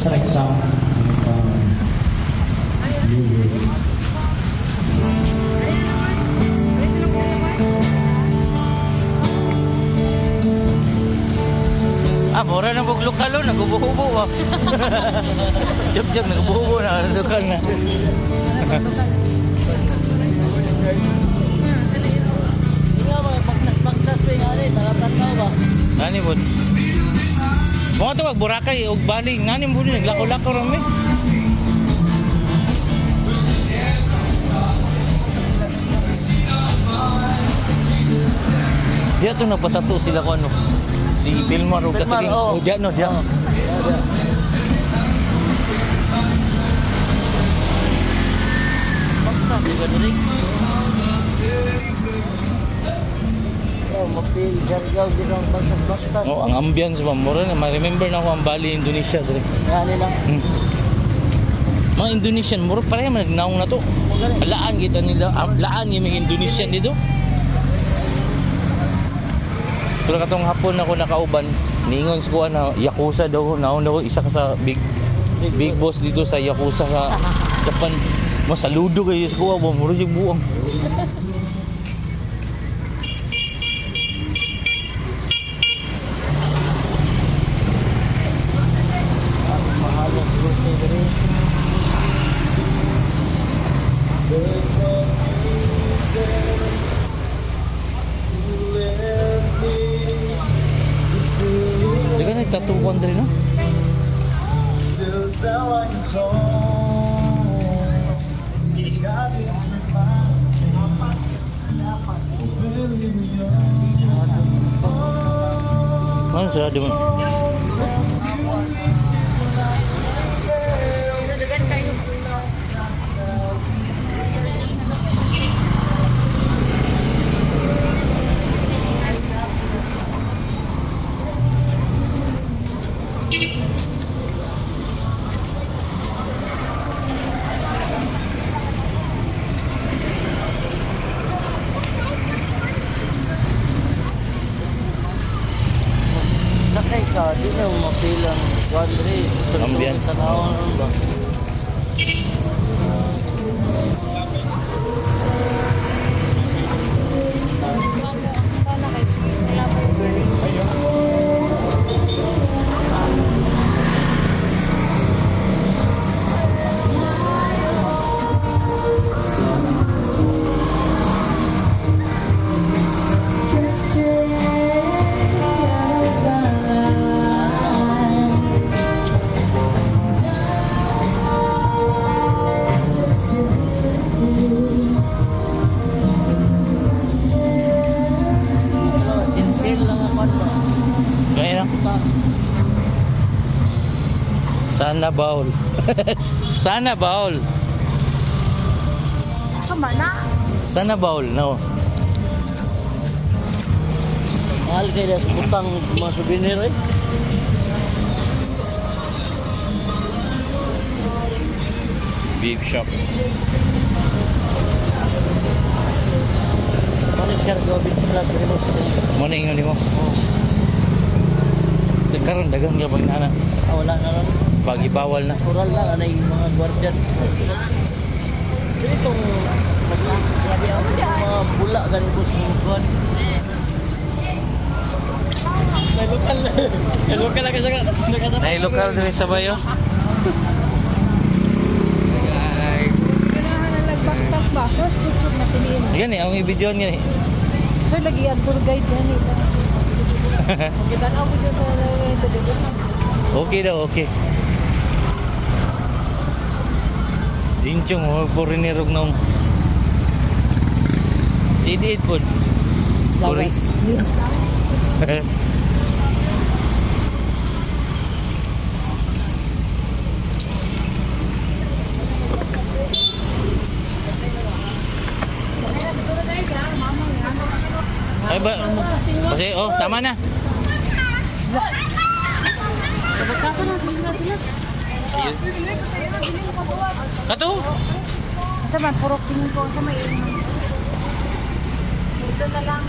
sa exam. Mura na pag lokalo, nag-ubo-ubo ah. Jog-jog, nag-ubo-ubo na, lokal na. Nani po? Mga ito wag Boracay o Bali. Nani po din, naglako-lako rami. Diya ito nagpatato sila ko ano. Si Bilmar o Katiling. Oh, diya no, diya. Basta, diba Derek? Oh, ang ambience ba mo rin, ma-remember na ako ang Bali, Indonesia dire. Yan lang. Mga Indonesian mo pareha man nagnaong na to. Laan kita nila, laan yung mga Indonesian dito. Pero katong hapon ako nakauban, niingon ko na Yakuza daw, naon daw isa ka sa big boss dito sa Yakuza sa Japan. Masaludo kayo sa kuha, muro siya buang. Jaga nagtatukuan din no? Ano sila di mo? Sakay ka, di na mapilang Wandre. Ambience. Tanawang ba? Kaya na. Sana baul. Sana baul. Kemana? Sana baul, no. Mahal kayo sa putang mga souvenir eh. Beef shop. Panik siya gawin sila pero Mo na ingon mo. Karon dagang gabang nana. wala na ron. Pagi bawal na. Natural lang anay mga guardian. Pero itong grabe ako mga bula galing bus ng kuwan. May lokal na. May lokal na kasi Nay lokal diri sa bayo. Ganahan na nagbaktak ba? First chuchuk na tiniin. Gani ang i-video niya. Sir, lagi ang tour guide yan eh. Kita na ako siya sa Okay daw, okay. Inchong mo porinirog nung. CD po. Puri. Ay ba? Kasi oh, tama na. Kapagkasa na sila. Kato. Sa man, purok singin ko sa may ito na lang.